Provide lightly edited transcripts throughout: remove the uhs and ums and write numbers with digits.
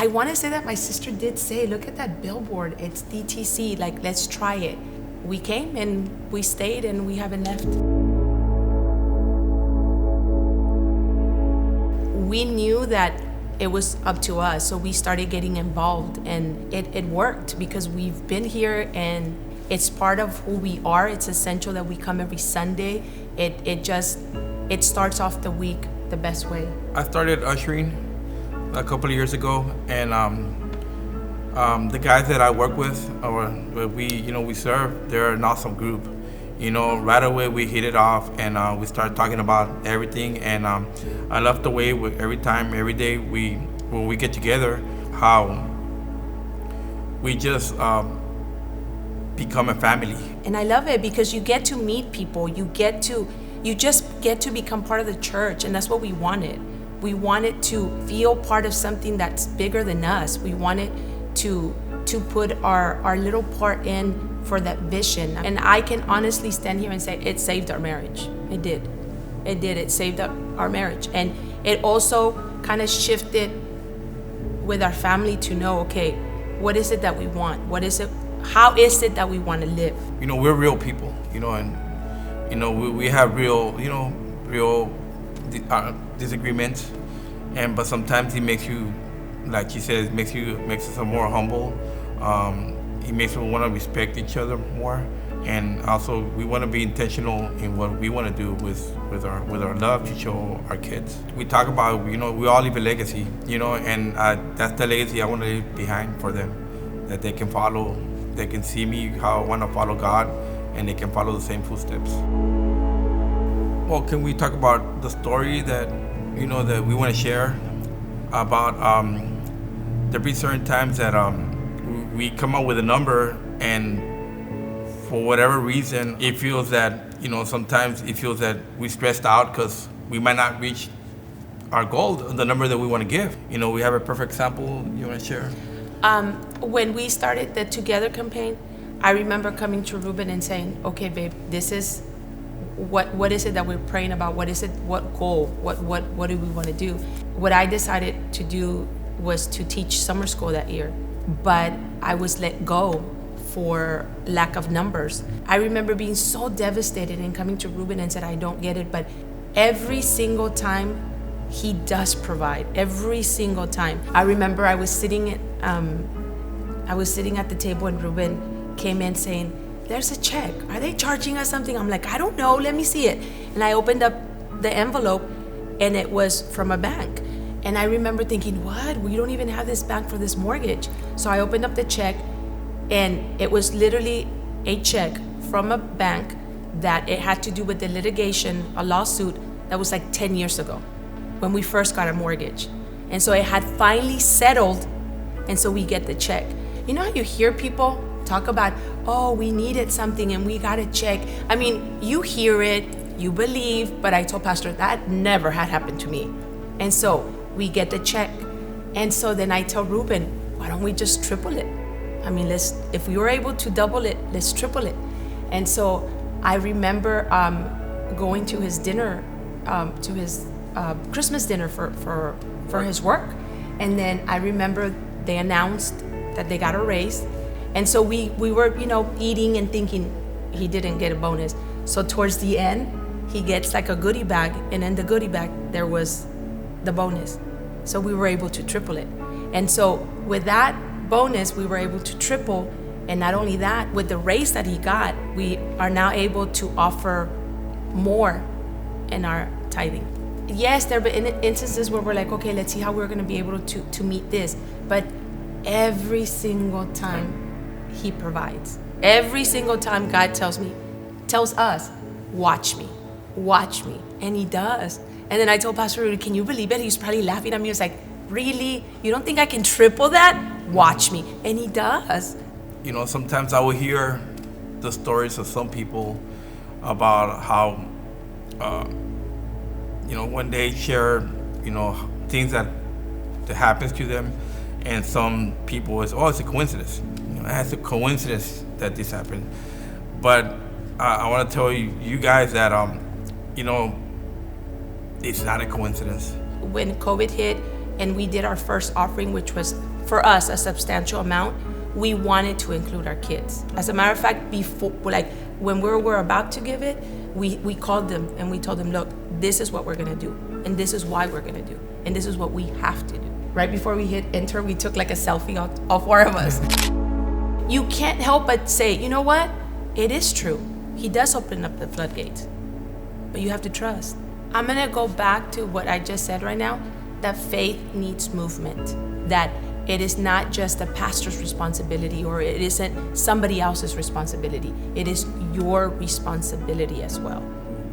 I want to say that my sister did say, look at that billboard, it's DTC, like, let's try it. We came and we stayed and we haven't left. We knew that it was up to us, so we started getting involved, and it worked because we've been here and it's part of who we are. It's essential that we come every Sunday. It starts off the week the best way. I started ushering a couple of years ago, and the guys that I work with, or we serve, they're an awesome group. Right away we hit it off, and we started talking about everything. And I love the way every day when we get together, how we just become a family. And I love it because you get to meet people. You just get to become part of the church, and that's what we wanted. We wanted to feel part of something that's bigger than us. We wanted to put our little part in for that vision. And I can honestly stand here and say it saved our marriage. It did. It saved our marriage. And it also kind of shifted with our family to know, okay, what is it that we want? How is it that we want to live? We're real people, and we have real disagreements, but sometimes he makes you, like he says, makes us more humble. He makes us want to respect each other more, and also we want to be intentional in what we want to do with our love to show our kids. We talk about, we all leave a legacy, and that's the legacy I want to leave behind for them, that they can follow. They can see me how I want to follow God, and they can follow the same footsteps. Well, can we talk about the story that that we want to share about? There'll be certain times that we come up with a number, and for whatever reason, it feels that sometimes it feels that we stressed out because we might not reach our goal, the number that we want to give. We have a perfect example you want to share. When we started the Together campaign, I remember coming to Ruben and saying, okay, babe, this is what is it that we're praying about? What is it? What goal? What do we want to do? What I decided to do was to teach summer school that year, but I was let go for lack of numbers. I remember being so devastated and coming to Ruben and said, I don't get it, but every single time he does provide, every single time. I remember I was sitting at the table and Ruben came in saying, there's a check. Are they charging us something? I'm like, I don't know, let me see it. And I opened up the envelope and it was from a bank. And I remember thinking, what? We don't even have this bank for this mortgage. So I opened up the check and it was literally a check from a bank that it had to do with the litigation, a lawsuit that was like 10 years ago when we first got a mortgage. And so it had finally settled, and so we get the check. You know how you hear people talk about, oh, we needed something and we got a check. I mean, you hear it, you believe, but I told Pastor that never had happened to me. And so we get the check. And so then I tell Ruben, why don't we just triple it? I mean, if we were able to double it, let's triple it. And so I remember going to his dinner, to his Christmas dinner for his work. And then I remember they announced that they got a raise. And so we were, eating and thinking he didn't get a bonus. So towards the end, he gets like a goodie bag, and in the goodie bag, there was the bonus. So we were able to triple it. And so with that bonus, we were able to triple. And not only that, with the raise that he got, we are now able to offer more in our tithing. Yes, there have been instances where we're like, okay, let's see how we're going to be able to meet this. But every single time he provides. Every single time God tells us, watch me. And he does. And then I told Pastor Rudy, can you believe it? He was probably laughing at me. He was like, really? You don't think I can triple that? Watch me. And he does. Sometimes I will hear the stories of some people about how, when they share, things that happens to them, and some people it's a coincidence. It's a coincidence that this happened. But I want to tell you guys that, it's not a coincidence. When COVID hit and we did our first offering, which was for us a substantial amount, we wanted to include our kids. As a matter of fact, before, like when we were about to give it, we called them and we told them, look, this is what we're gonna do, and this is why we're gonna do, and this is what we have to do. Right before we hit enter, we took like a selfie of all four of us. You can't help but say, you know what? It is true. He does open up the floodgates, but you have to trust. I'm gonna go back to what I just said right now, that faith needs movement, that it is not just a pastor's responsibility, or it isn't somebody else's responsibility. It is your responsibility as well.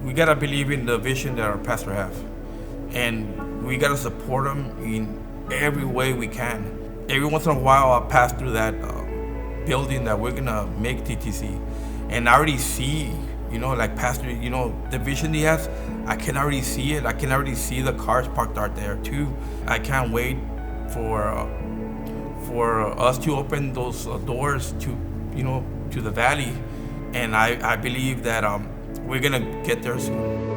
We gotta believe in the vision that our pastor have, and we gotta support him in every way we can. Every once in a while, I'll pass through that building that we're gonna make TTC, and I already see, like Pastor, the vision he has. I can already see it. I can already see the cars parked out there too. I can't wait for us to open those doors to the valley, and I believe that we're gonna get there soon.